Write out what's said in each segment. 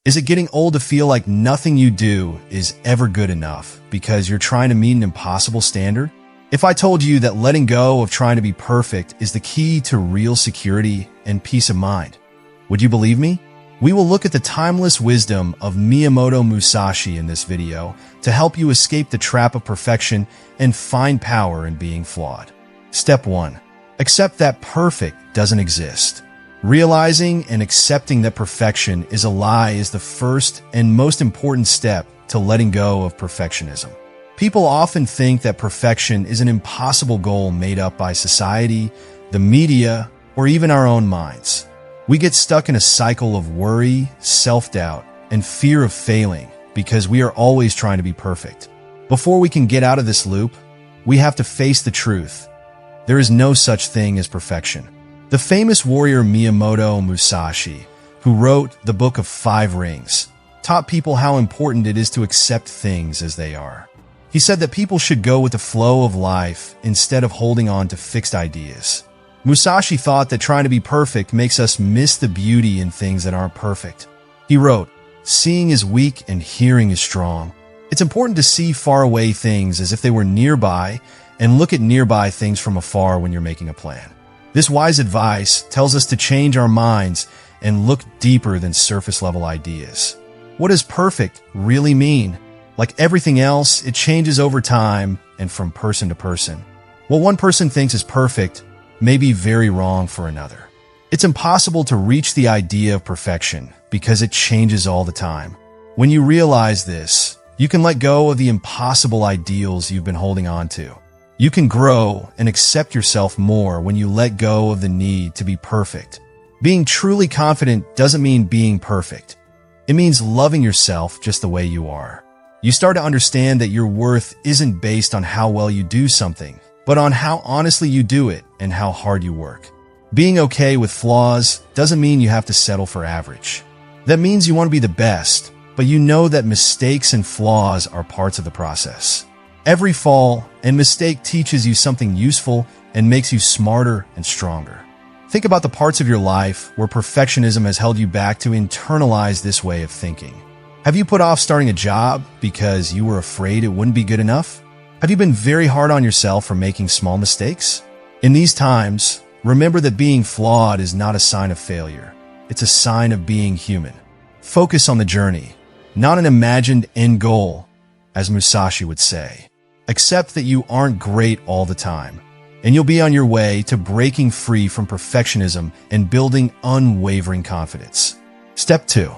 Is it getting old to feel like nothing you do is ever good enough because you're trying to meet an impossible standard? If I told you that letting go of trying to be perfect is the key to real security and peace of mind, would you believe me? We will look at the timeless wisdom of Miyamoto Musashi in this video to help you escape the trap of perfection and find power in being flawed. Step 1. Accept that perfect doesn't exist. Realizing and accepting that perfection is a lie is the first and most important step to letting go of perfectionism. People often think that perfection is an impossible goal made up by society, the media, or even our own minds. We get stuck in a cycle of worry, self-doubt, and fear of failing because we are always trying to be perfect. Before we can get out of this loop, we have to face the truth. There is no such thing as perfection. The famous warrior Miyamoto Musashi, who wrote the Book of Five Rings, taught people how important it is to accept things as they are. He said that people should go with the flow of life instead of holding on to fixed ideas. Musashi thought that trying to be perfect makes us miss the beauty in things that aren't perfect. He wrote, "Seeing is weak and hearing is strong." It's important to see faraway things as if they were nearby and look at nearby things from afar when you're making a plan. This wise advice tells us to change our minds and look deeper than surface-level ideas. What does perfect really mean? Like everything else, it changes over time and from person to person. What one person thinks is perfect may be very wrong for another. It's impossible to reach the idea of perfection because it changes all the time. When you realize this, you can let go of the impossible ideals you've been holding on to. You can grow and accept yourself more when you let go of the need to be perfect. Being truly confident doesn't mean being perfect. It means loving yourself just the way you are. You start to understand that your worth isn't based on how well you do something, but on how honestly you do it and how hard you work. Being okay with flaws doesn't mean you have to settle for average. That means you want to be the best, but you know that mistakes and flaws are parts of the process. Every fall and mistake teaches you something useful and makes you smarter and stronger. Think about the parts of your life where perfectionism has held you back to internalize this way of thinking. Have you put off starting a job because you were afraid it wouldn't be good enough? Have you been very hard on yourself for making small mistakes? In these times, remember that being flawed is not a sign of failure. It's a sign of being human. Focus on the journey, not an imagined end goal, as Musashi would say. Accept that you aren't great all the time, and you'll be on your way to breaking free from perfectionism and building unwavering confidence. Step 2.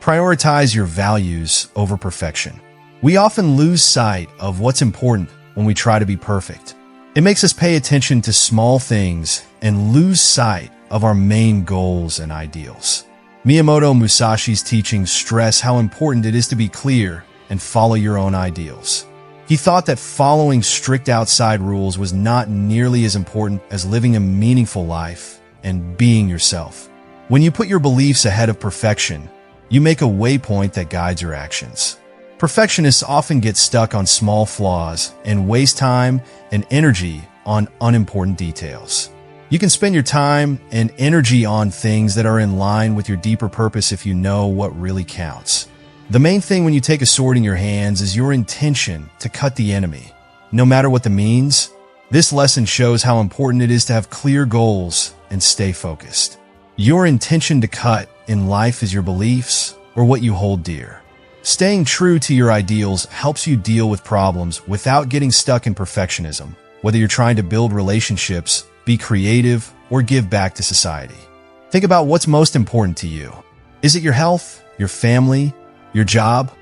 Prioritize your values over perfection. We often lose sight of what's important when we try to be perfect. It makes us pay attention to small things and lose sight of our main goals and ideals. Miyamoto Musashi's teachings stress how important it is to be clear and follow your own ideals. He thought that following strict outside rules was not nearly as important as living a meaningful life and being yourself. When you put your beliefs ahead of perfection, you make a waypoint that guides your actions. Perfectionists often get stuck on small flaws and waste time and energy on unimportant details. You can spend your time and energy on things that are in line with your deeper purpose if you know what really counts. The main thing when you take a sword in your hands is your intention to cut the enemy. No matter what the means, this lesson shows how important it is to have clear goals and stay focused. Your intention to cut in life is your beliefs or what you hold dear. Staying true to your ideals helps you deal with problems without getting stuck in perfectionism, whether you're trying to build relationships, be creative, or give back to society. Think about what's most important to you. Is it your health, your family, your job,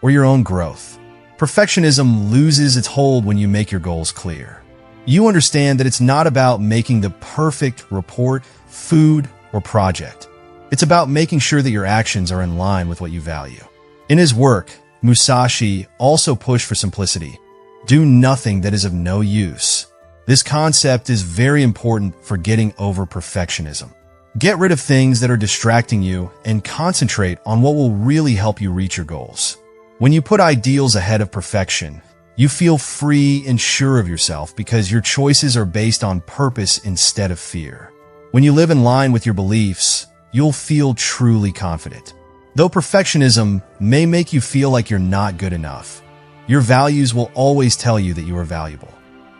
or your own growth? Perfectionism loses its hold when you make your goals clear. You understand that it's not about making the perfect report, food, or project. It's about making sure that your actions are in line with what you value. In his work, Musashi also pushed for simplicity. Do nothing that is of no use. This concept is very important for getting over perfectionism. Get rid of things that are distracting you and concentrate on what will really help you reach your goals. When you put ideals ahead of perfection, you feel free and sure of yourself because your choices are based on purpose instead of fear. When you live in line with your beliefs, you'll feel truly confident. Though perfectionism may make you feel like you're not good enough, your values will always tell you that you are valuable.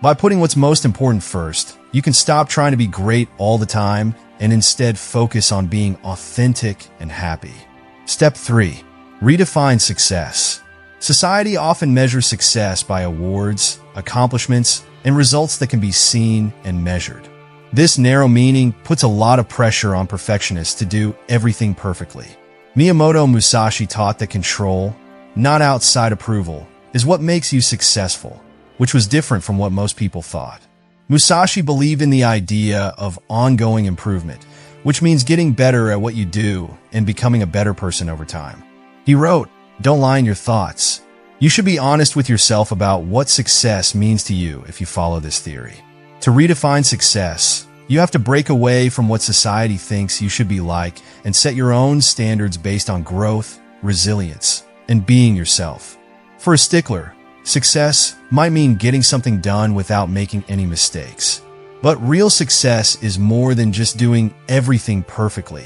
By putting what's most important first, you can stop trying to be great all the time and instead focus on being authentic and happy. Step 3. Redefine success. Society often measures success by awards, accomplishments, and results that can be seen and measured. This narrow meaning puts a lot of pressure on perfectionists to do everything perfectly. Miyamoto Musashi taught that control, not outside approval, is what makes you successful, which was different from what most people thought. Musashi believed in the idea of ongoing improvement, which means getting better at what you do and becoming a better person over time. He wrote, "Don't lie in your thoughts. You should be honest with yourself about what success means to you if you follow this theory." To redefine success, you have to break away from what society thinks you should be like and set your own standards based on growth, resilience, and being yourself. For a stickler, success might mean getting something done without making any mistakes. But real success is more than just doing everything perfectly.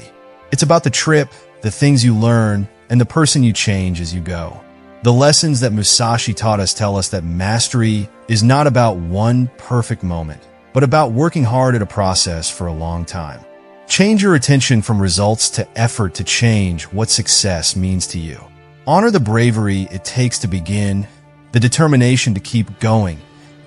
It's about the trip, the things you learn, and the person you change as you go. The lessons that Musashi taught us tell us that mastery is not about one perfect moment, but about working hard at a process for a long time. Change your attention from results to effort to change what success means to you. Honor the bravery it takes to begin, the determination to keep going,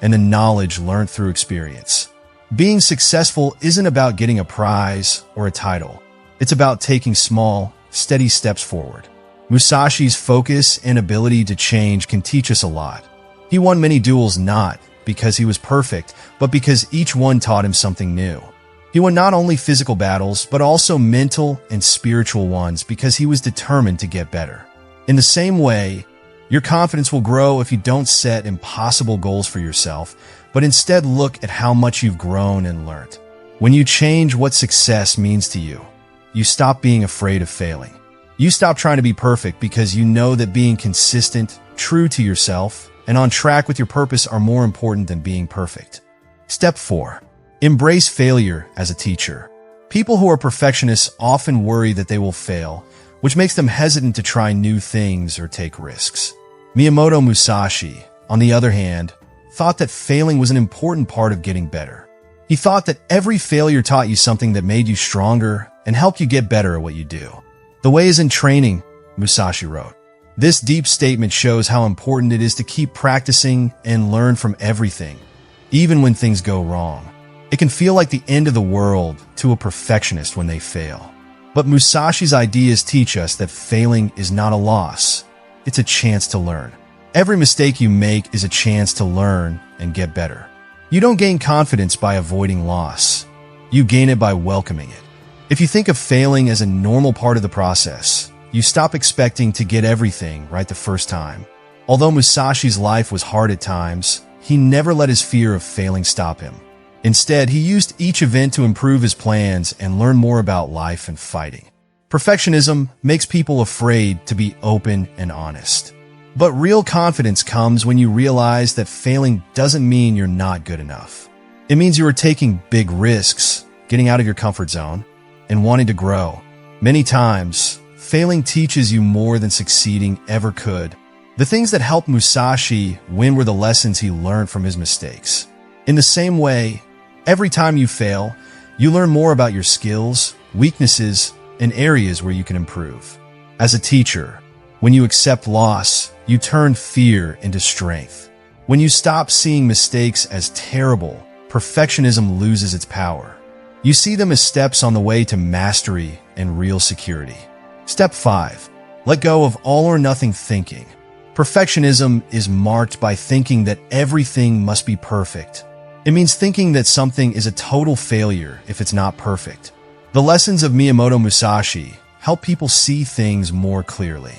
and the knowledge learned through experience. Being successful isn't about getting a prize or a title. It's about taking small, steady steps forward. Musashi's focus and ability to change can teach us a lot. He won many duels not because he was perfect, but because each one taught him something new. He won not only physical battles, but also mental and spiritual ones because he was determined to get better. In the same way, your confidence will grow if you don't set impossible goals for yourself, but instead look at how much you've grown and learned. When you change what success means to you, you stop being afraid of failing. You stop trying to be perfect because you know that being consistent, true to yourself, and on track with your purpose are more important than being perfect. Step 4. Embrace failure as a teacher. People who are perfectionists often worry that they will fail, which makes them hesitant to try new things or take risks. Miyamoto Musashi, on the other hand, thought that failing was an important part of getting better. He thought that every failure taught you something that made you stronger and helped you get better at what you do. The way is in training, Musashi wrote. This deep statement shows how important it is to keep practicing and learn from everything, even when things go wrong. It can feel like the end of the world to a perfectionist when they fail. But Musashi's ideas teach us that failing is not a loss. It's a chance to learn. Every mistake you make is a chance to learn and get better. You don't gain confidence by avoiding loss. You gain it by welcoming it. If you think of failing as a normal part of the process, you stop expecting to get everything right the first time. Although Musashi's life was hard at times, he never let his fear of failing stop him. Instead, he used each event to improve his plans and learn more about life and fighting. Perfectionism makes people afraid to be open and honest. But real confidence comes when you realize that failing doesn't mean you're not good enough. It means you are taking big risks, getting out of your comfort zone, and wanting to grow. Many times, failing teaches you more than succeeding ever could. The things that helped Musashi win were the lessons he learned from his mistakes. In the same way, every time you fail, you learn more about your skills, weaknesses, and areas where you can improve. As a teacher, when you accept loss, you turn fear into strength. When you stop seeing mistakes as terrible, perfectionism loses its power. You see them as steps on the way to mastery and real security. Step 5. Let go of all-or-nothing thinking. Perfectionism is marked by thinking that everything must be perfect. It means thinking that something is a total failure if it's not perfect. The lessons of Miyamoto Musashi help people see things more clearly.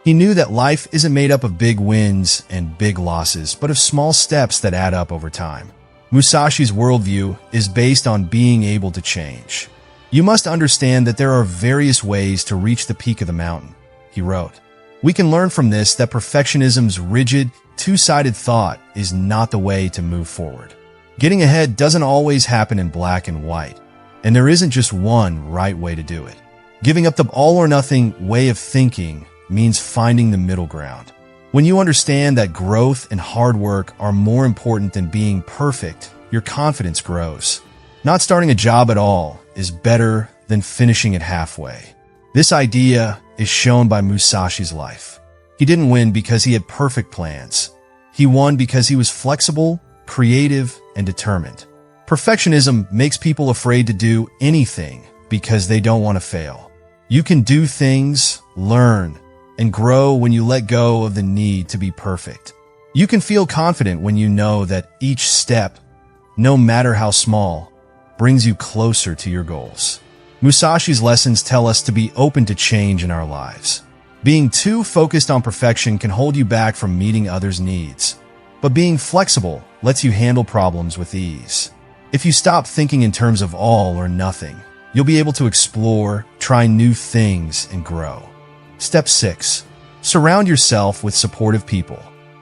He knew that life isn't made up of big wins and big losses, but of small steps that add up over time. Musashi's worldview is based on being able to change. You must understand that there are various ways to reach the peak of the mountain, he wrote. We can learn from this that perfectionism's rigid, two-sided thought is not the way to move forward. Getting ahead doesn't always happen in black and white, and there isn't just one right way to do it. Giving up the all-or-nothing way of thinking means finding the middle ground. When you understand that growth and hard work are more important than being perfect, your confidence grows. Not starting a job at all is better than finishing it halfway. This idea is shown by Musashi's life. He didn't win because he had perfect plans. He won because he was flexible, creative, and determined. Perfectionism makes people afraid to do anything because they don't want to fail. You can do things, learn, and grow when you let go of the need to be perfect. You can feel confident when you know that each step, no matter how small, brings you closer to your goals. Musashi's lessons tell us to be open to change in our lives. Being too focused on perfection can hold you back from meeting others' needs, but being flexible lets you handle problems with ease. If you stop thinking in terms of all or nothing, you'll be able to explore, try new things, and grow. Step 6. Surround yourself with supportive people.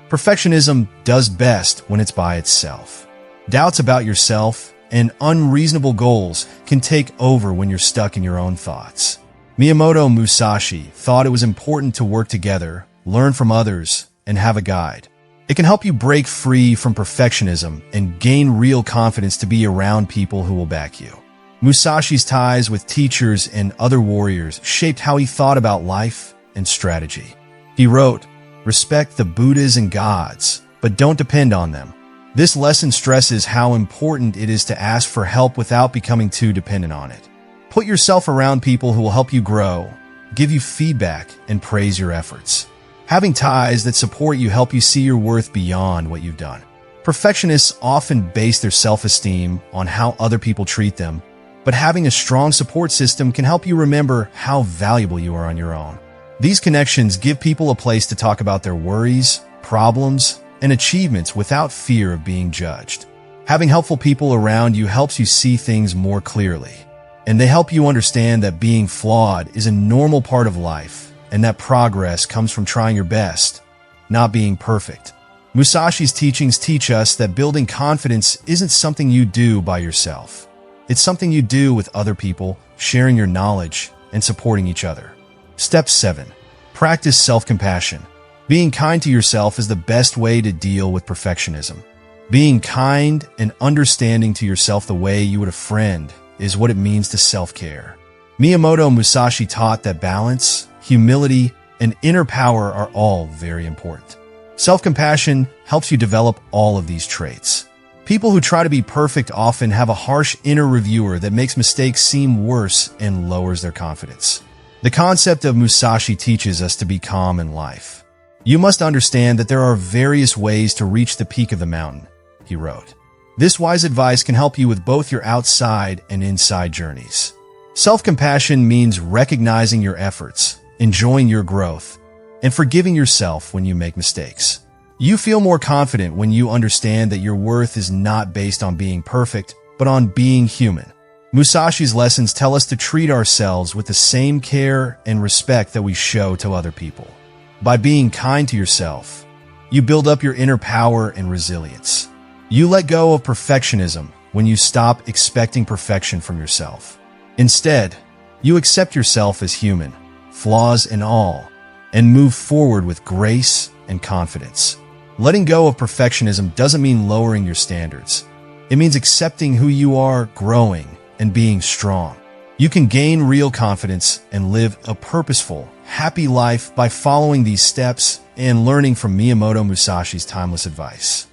Perfectionism does best when it's by itself. Doubts about yourself and unreasonable goals can take over when you're stuck in your own thoughts. Miyamoto Musashi thought it was important to work together, learn from others, and have a guide. It can help you break free from perfectionism and gain real confidence to be around people who will back you. Musashi's ties with teachers and other warriors shaped how he thought about life and strategy. He wrote, "Respect the Buddhas and gods, but don't depend on them." This lesson stresses how important it is to ask for help without becoming too dependent on it. Put yourself around people who will help you grow, give you feedback, and praise your efforts. Having ties that support you help you see your worth beyond what you've done. Perfectionists often base their self-esteem on how other people treat them, but having a strong support system can help you remember how valuable you are on your own. These connections give people a place to talk about their worries, problems, and achievements without fear of being judged. Having helpful people around you helps you see things more clearly, and they help you understand that being flawed is a normal part of life and that progress comes from trying your best, not being perfect. Musashi's teachings teach us that building confidence isn't something you do by yourself. It's something you do with other people, sharing your knowledge and supporting each other. Step 7. Practice self-compassion. Being kind to yourself is the best way to deal with perfectionism. Being kind and understanding to yourself the way you would a friend is what it means to self-care. Miyamoto Musashi taught that balance, humility, and inner power are all very important. Self-compassion helps you develop all of these traits. People who try to be perfect often have a harsh inner reviewer that makes mistakes seem worse and lowers their confidence. The concept of Musashi teaches us to be calm in life. You must understand that there are various ways to reach the peak of the mountain, he wrote. This wise advice can help you with both your outside and inside journeys. Self-compassion means recognizing your efforts, enjoying your growth, and forgiving yourself when you make mistakes. You feel more confident when you understand that your worth is not based on being perfect, but on being human. Musashi's lessons tell us to treat ourselves with the same care and respect that we show to other people. By being kind to yourself, you build up your inner power and resilience. You let go of perfectionism when you stop expecting perfection from yourself. Instead, you accept yourself as human, flaws and all, and move forward with grace and confidence. Letting go of perfectionism doesn't mean lowering your standards. It means accepting who you are, growing, and being strong. You can gain real confidence and live a purposeful, happy life by following these steps and learning from Miyamoto Musashi's timeless advice.